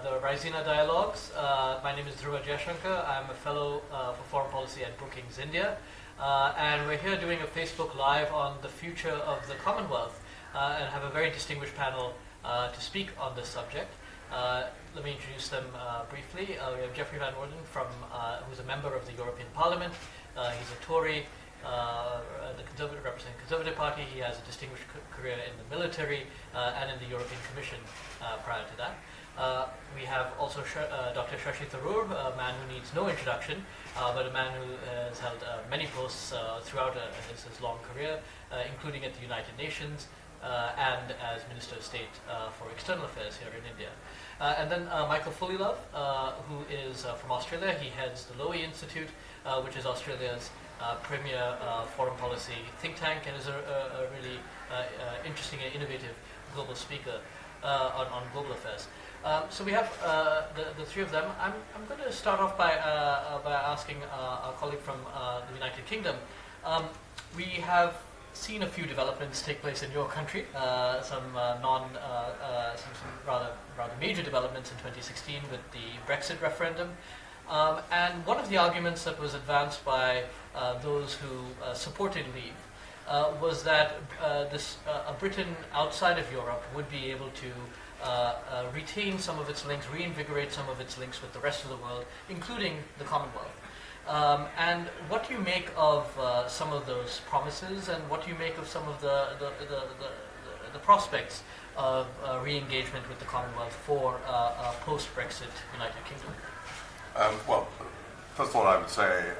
the Raisina Dialogues. My name is Dhruva Jaishankar. I'm a fellow for foreign policy at Brookings, India. And we're here doing a Facebook Live on the future of the Commonwealth and have a very distinguished panel to speak on this subject. Let me introduce them briefly. We have Geoffrey van Orden, who's a member of the European Parliament. He's a Tory, representing the Conservative Party. He has a distinguished career in the military and in the European Commission prior to that. We have also Dr. Shashi Tharoor, a man who needs no introduction, but a man who has held many posts throughout his long career, including at the United Nations and as Minister of State for External Affairs here in India. And then Michael Fullilove, who is from Australia. He heads the Lowy Institute, which is Australia's premier foreign policy think tank, and is a really interesting and innovative global speaker on global affairs. So we have the three of them. I'm going to start off by asking our colleague from the United Kingdom. We have seen a few developments take place in your country, some rather major developments in 2016 with the Brexit referendum. And one of the arguments that was advanced by those who supported leave was that a Britain outside of Europe would be able to retain some of its links, reinvigorate some of its links with the rest of the world, including the Commonwealth. And what do you make of some of those promises, and what do you make of some of the prospects of re-engagement with the Commonwealth for a post-Brexit United Kingdom? Well, first of all, I would say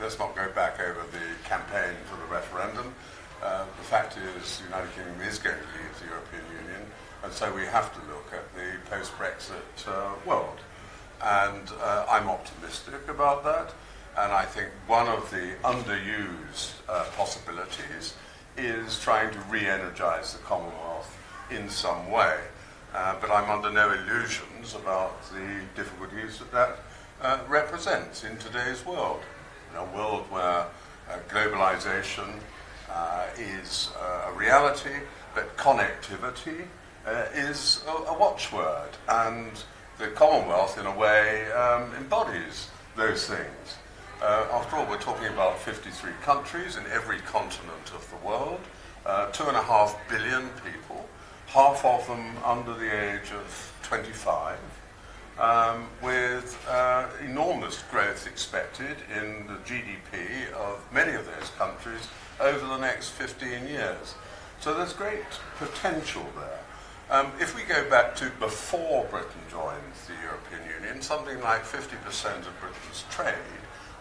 let's not go back over the campaign for the referendum. The fact is the United Kingdom is going to leave the European Union, and so we have to look at the post-Brexit world. And I'm optimistic about that. And I think one of the underused possibilities is trying to re-energize the Commonwealth in some way. But I'm under no illusions about the difficulties that represents in today's world. In a world where globalization is a reality, but connectivity is a watchword. And the Commonwealth, in a way, embodies those things. After all, we're talking about 53 countries in every continent of the world, 2.5 billion people, half of them under the age of 25, with enormous growth expected in the GDP of many of those countries over the next 15 years. So there's great potential there. If we go back to before Britain joined the European Union, something like 50% of Britain's trade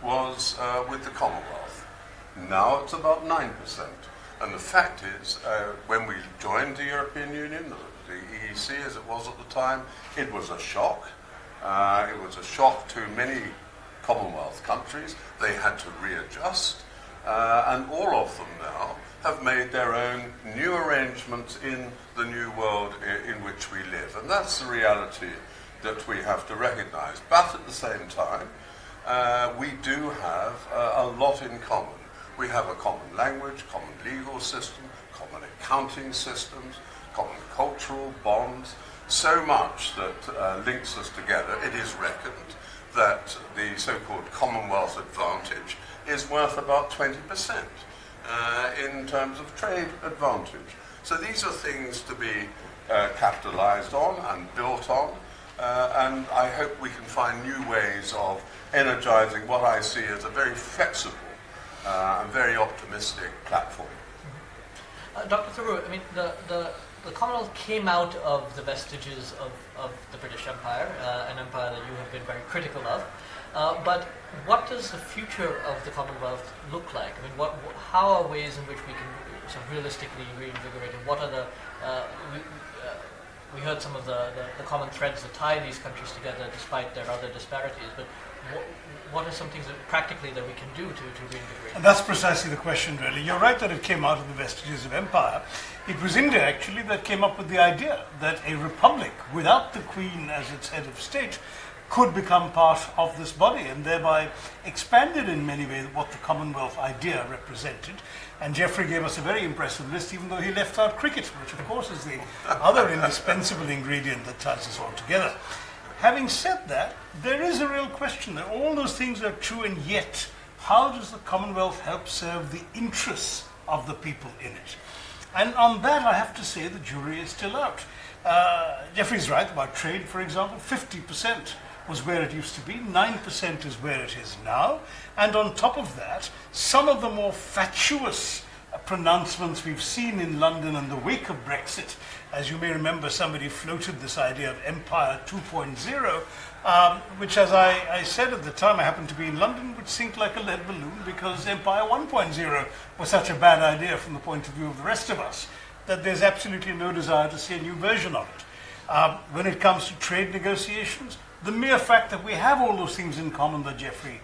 was with the Commonwealth. Now it's about 9%. And the fact is, when we joined the European Union, the EEC as it was at the time, it was a shock. It was a shock to many Commonwealth countries. They had to readjust. And all of them now have made their own new arrangements in the new world in which we live. And that's the reality that we have to recognize. But at the same time, we do have a lot in common. We have a common language, common legal system, common accounting systems, common cultural bonds, so much that links us together. It is reckoned that the so-called Commonwealth advantage is worth about 20% in terms of trade advantage. So these are things to be capitalized on and built on, and I hope we can find new ways of energizing what I see as a very flexible and very optimistic platform. Dr. Tharoor, I mean, the Commonwealth came out of the vestiges of the British Empire, an empire that you have been very critical of. But what does the future of the Commonwealth look like? I mean, how are ways in which we can sort of realistically reinvigorate it? What are the we heard some of the common threads that tie these countries together despite their other disparities, but what are some things that practically that we can do to reinvigorate? And that's precisely the question, really. You're right that it came out of the vestiges of empire. It was India, actually, that came up with the idea that a republic without the Queen as its head of state could become part of this body, and thereby expanded in many ways what the Commonwealth idea represented. And Geoffrey gave us a very impressive list, even though he left out cricket, which of course is the other indispensable ingredient that ties us all together. Having said that, there is a real question that all those things are true, and yet, how does the Commonwealth help serve the interests of the people in it? And on that, I have to say the jury is still out. Geoffrey's right about trade, for example. 50% was where it used to be, 9% is where it is now. And on top of that, some of the more fatuous pronouncements we've seen in London in the wake of Brexit. As you may remember, somebody floated this idea of Empire 2.0, which, as I said at the time, I happened to be in London, would sink like a lead balloon, because Empire 1.0 was such a bad idea from the point of view of the rest of us, that there's absolutely no desire to see a new version of it. When it comes to trade negotiations, the mere fact that we have all those things in common that Geoffrey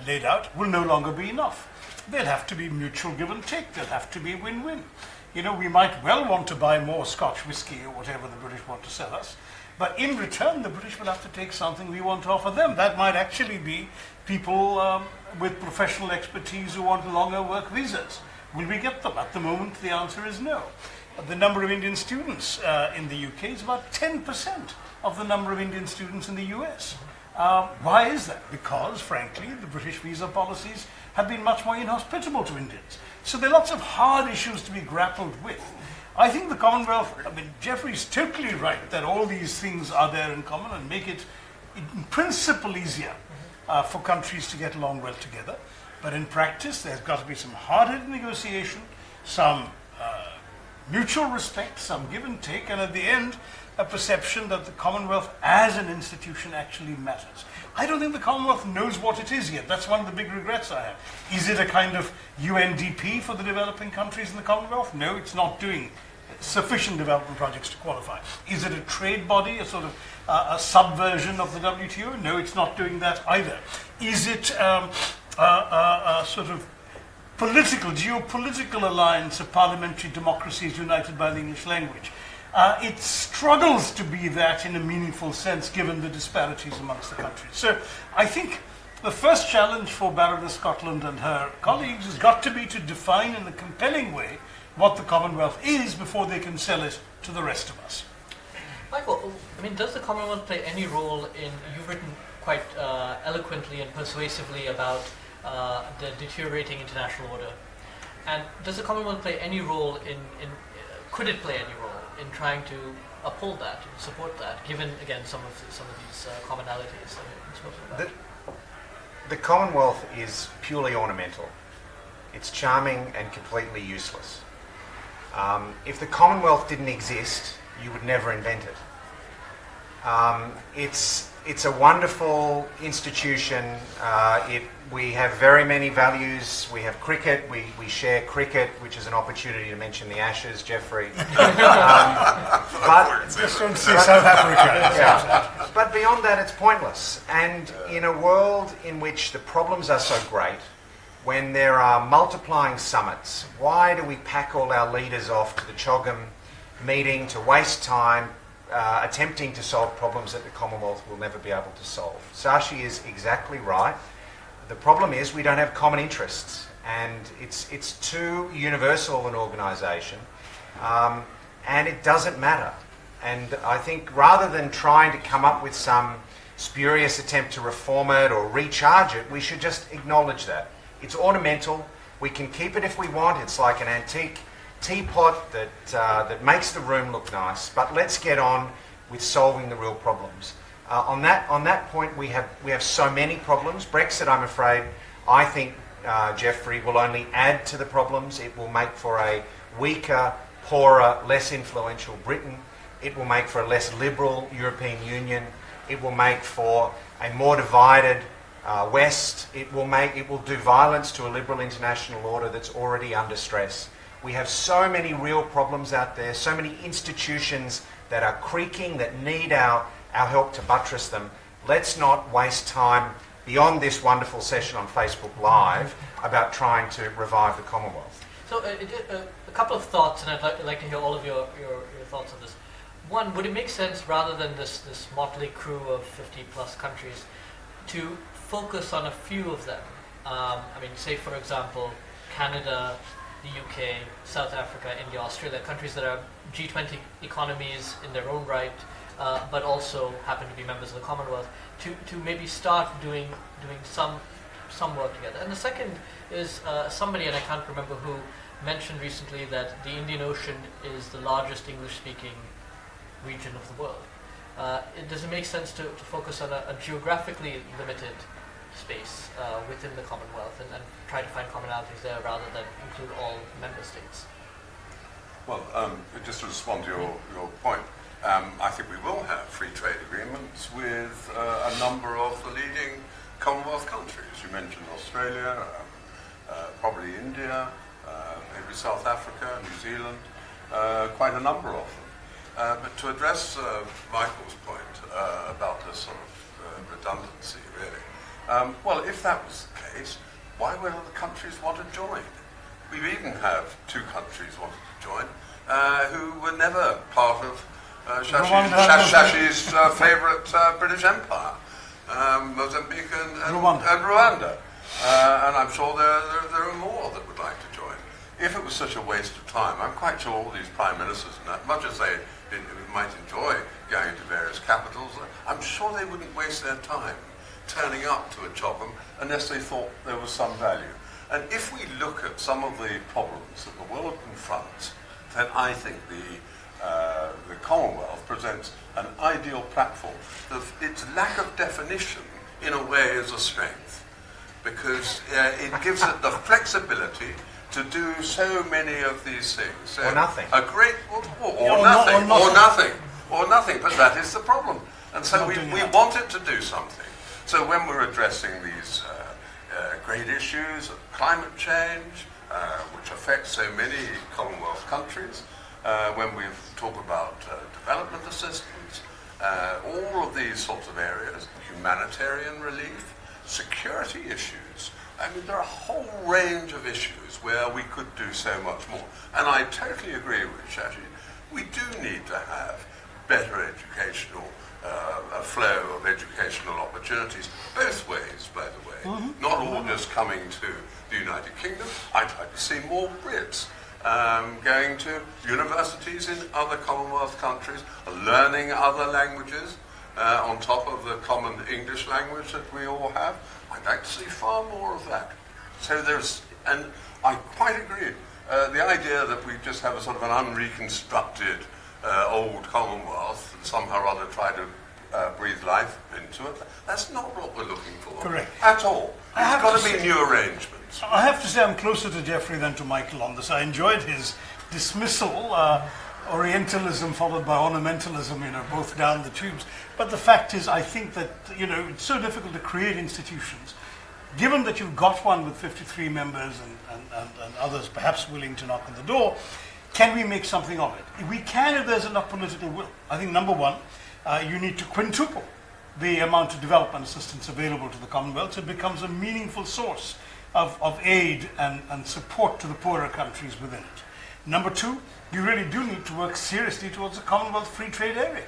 laid out will no longer be enough. There'll have to be mutual give and take. There'll have to be win-win. You know, we might well want to buy more Scotch whisky or whatever the British want to sell us, but in return, the British will have to take something we want to offer them. That might actually be people with professional expertise who want longer work visas. Will we get them? At the moment, the answer is no. The number of Indian students in the UK is about 10% of the number of Indian students in the US. Why is that? Because, frankly, the British visa policies have been much more inhospitable to Indians. So there are lots of hard issues to be grappled with. I think the Commonwealth, I mean, Geoffrey's totally right that all these things are there in common and make it, in principle, easier for countries to get along well together. But in practice, there's got to be some hard-headed negotiation, some mutual respect, some give and take, and at the end, a perception that the Commonwealth as an institution actually matters. I don't think the Commonwealth knows what it is yet. That's one of the big regrets I have. Is it a kind of UNDP for the developing countries in the Commonwealth? No, it's not doing sufficient development projects to qualify. Is it a trade body, a sort of a subversion of the WTO? No, it's not doing that either. Is it a sort of political, geopolitical alliance of parliamentary democracies united by the English language? It struggles to be that in a meaningful sense, given the disparities amongst the countries. So I think the first challenge for Baroness Scotland and her colleagues has got to be to define in a compelling way what the Commonwealth is before they can sell it to the rest of us. Michael, I mean, does the Commonwealth play any role in, you've written quite eloquently and persuasively about the deteriorating international order, and does the Commonwealth play any role could it play any role in trying to uphold that and support that, given again some of these commonalities that we've spoken about? The Commonwealth is purely ornamental. It's charming and completely useless. If the Commonwealth didn't exist, you would never invent it. It's a wonderful institution. We have very many values. We have cricket. We share cricket, which is an opportunity to mention the Ashes, Geoffrey. But just don't say South Africa. Yeah. But beyond that, it's pointless. And in a world in which the problems are so great, when there are multiplying summits, why do we pack all our leaders off to the Choggam meeting to waste time attempting to solve problems that the Commonwealth will never be able to solve? Shashi is exactly right. The problem is we don't have common interests, and it's too universal an organisation, and it doesn't matter. And I think rather than trying to come up with some spurious attempt to reform it or recharge it, we should just acknowledge that. It's ornamental. We can keep it if we want. It's like an antique teapot that makes the room look nice. But let's get on with solving the real problems. On that point, we have so many problems. Brexit, I'm afraid, I think, Geoffrey, will only add to the problems. It will make for a weaker, poorer, less influential Britain. It will make for a less liberal European Union. It will make for a more divided West. It will do violence to a liberal international order that's already under stress. We have so many real problems out there, so many institutions that are creaking, that need our help to buttress them. Let's not waste time beyond this wonderful session on Facebook Live about trying to revive the Commonwealth. So a couple of thoughts, and I'd like to hear all of your thoughts on this. One, would it make sense, rather than this motley crew of 50 plus countries, to focus on a few of them? I mean, say for example, Canada, the UK, South Africa, India, Australia, countries that are G20 economies in their own right, but also happen to be members of the Commonwealth, to maybe start doing some work together. And the second is somebody, and I can't remember who, mentioned recently that the Indian Ocean is the largest English-speaking region of the world. Does it make sense to focus on a geographically limited space within the Commonwealth and try to find commonalities there rather than include all member states? Well, just to respond to your point, I think we will have free trade agreements with a number of the leading Commonwealth countries. You mentioned Australia, probably India, maybe South Africa, New Zealand, quite a number of them. But to address Michael's point about this sort of redundancy, really, well, if that was the case, why would other countries want to join? We even have two countries wanted to join who were never part of Shashi's favourite British Empire, Mozambique and Rwanda. And I'm sure there are more that would like to join. If it was such a waste of time, I'm quite sure all these prime ministers, and much as they might enjoy going to various capitals, I'm sure they wouldn't waste their time turning up to a CHOPM unless they thought there was some value. And if we look at some of the problems that the world confronts, then I think the Commonwealth presents an ideal platform. Its lack of definition, in a way, is a strength, because it gives it the flexibility to do so many of these things. So or nothing. A great, or nothing, but that is the problem. And so we want it to do something. So when we're addressing these great issues of climate change, which affects so many Commonwealth countries, when we talk about development assistance, all of these sorts of areas, humanitarian relief, security issues, I mean, there are a whole range of issues where we could do so much more. And I totally agree with Shashi. We do need to have better educational, a flow of educational opportunities, both ways, by the way. Not all just coming to the United Kingdom. I'd like to see more Brits going to universities in other Commonwealth countries, learning other languages on top of the common English language that we all have. I'd like to see far more of that. So and I quite agree. The idea that we just have a sort of an unreconstructed old Commonwealth and somehow or other try to breathe life into it, that's not what we're looking for. Correct. At all. It's got to be new arrangements. I have to say I'm closer to Geoffrey than to Michael on this. I enjoyed his dismissal, Orientalism followed by ornamentalism, both down the tubes. But the fact is, I think that, it's so difficult to create institutions. Given that you've got one with 53 members and others perhaps willing to knock on the door, can we make something of it? We can if there's enough political will. I think, number one, you need to quintuple the amount of development assistance available to the Commonwealth so it becomes a meaningful source of aid and support to the poorer countries within it. Number two, you really do need to work seriously towards a Commonwealth free trade area,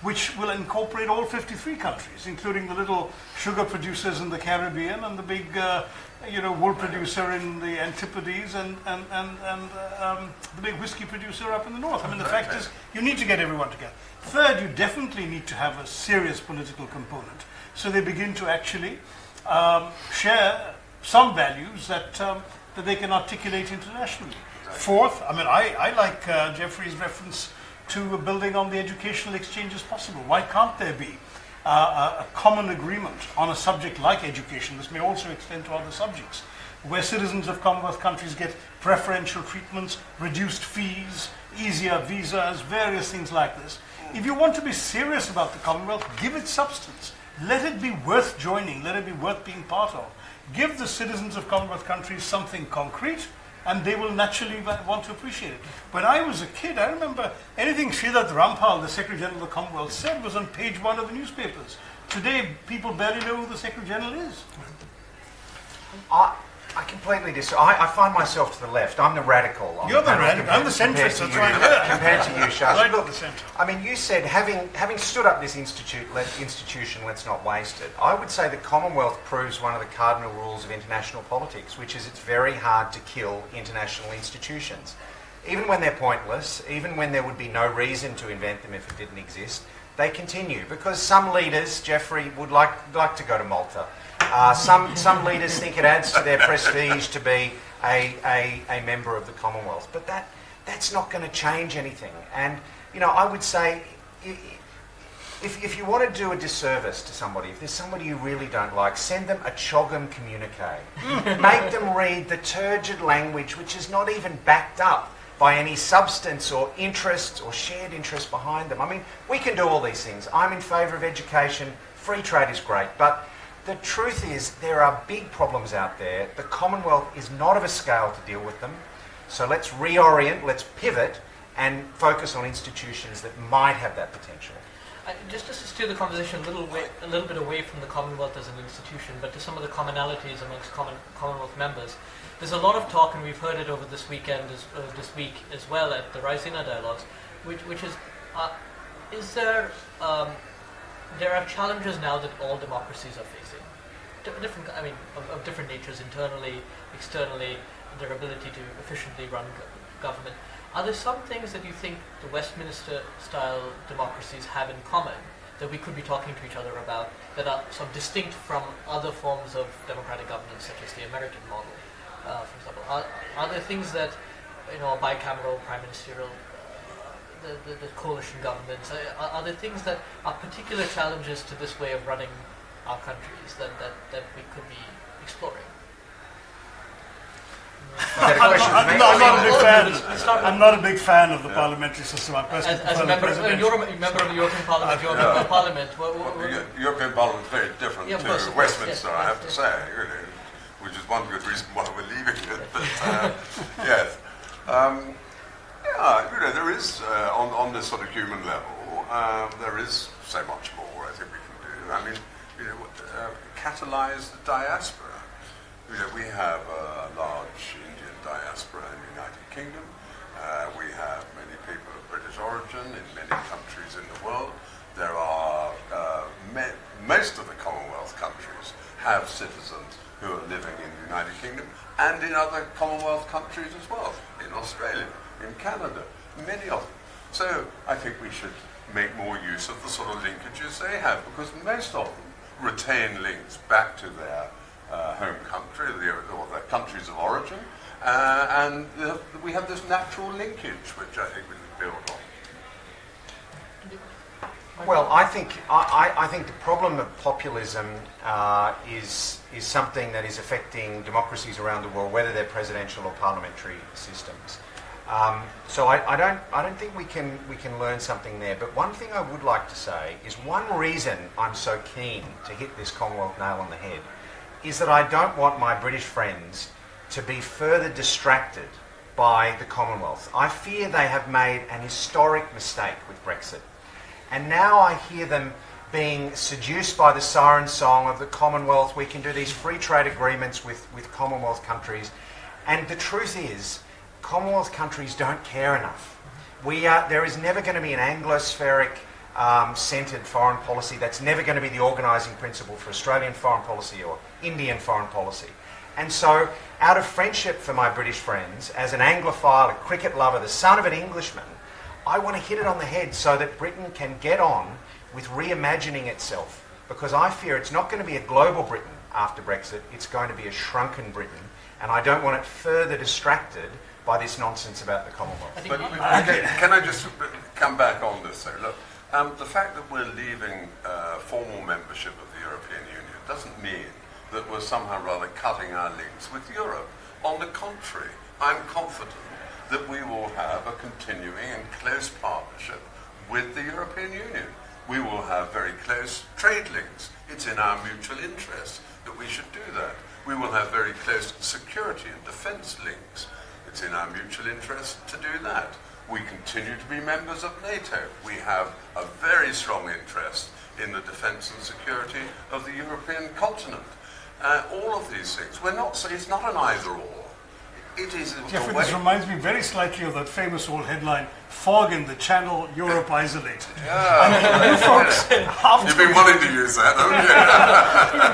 which will incorporate all 53 countries, including the little sugar producers in the Caribbean and the big wool producer in the Antipodes and the big whiskey producer up in the north. I mean, the fact is, you need to get everyone together. Third, you definitely need to have a serious political component, so they begin to actually share some values that they can articulate internationally. Fourth, I mean, I like Geoffrey's reference to building on the educational exchanges possible. Why can't there be a common agreement on a subject like education? This may also extend to other subjects, where citizens of Commonwealth countries get preferential treatments, reduced fees, easier visas, various things like this. If you want to be serious about the Commonwealth, give it substance. Let it be worth joining. Let it be worth being part of. Give the citizens of Commonwealth countries something concrete, and they will naturally want to appreciate it. When I was a kid, I remember anything Sridhar Rampal, the Secretary General of the Commonwealth, said was on page 1 of the newspapers. Today, people barely know who the Secretary General is. I completely disagree. I find myself to the left. I'm the radical. You're the radical. I'm the centrist. That's right. Compared to you, Shashi. Right at the centre. I mean, you said having stood up this institution, let's not waste it. I would say the Commonwealth proves one of the cardinal rules of international politics, which is it's very hard to kill international institutions. Even when they're pointless, even when there would be no reason to invent them if it didn't exist, they continue because some leaders, Geoffrey, would like to go to Malta. Some leaders think it adds to their prestige to be a member of the Commonwealth, but that's not going to change anything. And I would say, if you want to do a disservice to somebody, if there's somebody you really don't like, send them a Choggum communique. Make them read the turgid language which is not even backed up by any substance or interest or shared interest behind them. I mean, we can do all these things. I'm in favour of education. Free trade is great. But the truth is there are big problems out there. The Commonwealth is not of a scale to deal with them. So let's reorient, let's pivot and focus on institutions that might have that potential. Just to steer the conversation a little bit away from the Commonwealth as an institution, but to some of the commonalities amongst Commonwealth members. There's a lot of talk, and we've heard it over this week as well at the Raisina dialogues, which is there are challenges now that all democracies are facing, of different natures, internally, externally, their ability to efficiently run government. Are there some things that you think the Westminster-style democracies have in common that we could be talking to each other about that are sort of distinct from other forms of democratic governance, such as the American model, for example? Are there things that, bicameral, prime ministerial, the coalition governments, are there things that are particular challenges to this way of running our countries that we could be exploring? I'm not a big fan of the parliamentary system. As a member, you're a member of the European Parliament. You're a member of Parliament. The European Parliament is very different to Westminster, I have to say, which is one good reason why we're leaving it. But yes, there is on this sort of human level, there is so much more I think we can do. I mean, catalyse the diaspora. We have a large Indian diaspora in the United Kingdom. We have many people of British origin in many countries in the world. There are most of the Commonwealth countries have citizens who are living in the United Kingdom and in other Commonwealth countries as well, in Australia, in Canada, many of them. So I think we should make more use of the sort of linkages they have, because most of them retain links back to their home country, or their countries of origin, and we have this natural linkage, which I think we can build on. Well, I think the problem of populism is something that is affecting democracies around the world, whether they're presidential or parliamentary systems. So I don't think we can learn something there. But one thing I would like to say is one reason I'm so keen to hit this Commonwealth nail on the head is that I don't want my British friends to be further distracted by the Commonwealth. I fear they have made an historic mistake with Brexit. And now I hear them being seduced by the siren song of the Commonwealth. We can do these free trade agreements with Commonwealth countries. And the truth is, Commonwealth countries don't care enough. There is never going to be an Anglospheric centred foreign policy. That's never going to be the organising principle for Australian foreign policy or Indian foreign policy. And so, out of friendship for my British friends, as an Anglophile, a cricket lover, the son of an Englishman, I want to hit it on the head so that Britain can get on with reimagining itself. Because I fear it's not going to be a global Britain after Brexit, it's going to be a shrunken Britain. And I don't want it further distracted by this nonsense about the Commonwealth. But can I just come back on this though? Look, the fact that we're leaving formal membership of the European Union doesn't mean that we're somehow rather cutting our links with Europe. On the contrary, I'm confident that we will have a continuing and close partnership with the European Union. We will have very close trade links. It's in our mutual interest that we should do that. We will have very close security and defence links. It's in our mutual interest to do that. We continue to be members of NATO. We have a very strong interest in the defence and security of the European continent. All of these things. It's not an either-or. It is Geoffrey, this reminds me very slightly of that famous old headline, "Fog in the Channel, Europe isolated." Yeah. You folks, you've been wanting to use that, haven't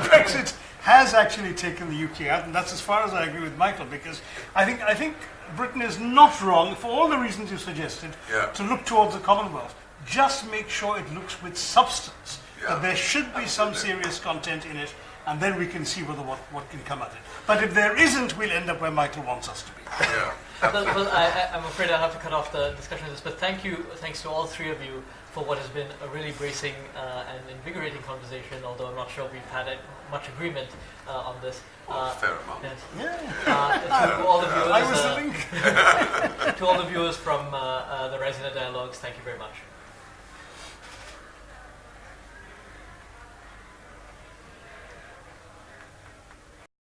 you? Brexit has actually taken the UK out, and that's as far as I agree with Michael, because I think Britain is not wrong, for all the reasons you suggested, to look towards the Commonwealth. just make sure it looks with substance. Yeah, That there should be some serious content in it, and then we can see what can come out of it. But if there isn't, we'll end up where Michael wants us to be. Yeah. Well, I'm afraid I'll have to cut off the discussion of this, but thanks to all three of you for what has been a really bracing and invigorating conversation, although I'm not sure we've had much agreement on this. Fair amount. Yes. Yeah. To all the viewers, I was the link. to all the viewers from the Rising Dialogues, thank you very much.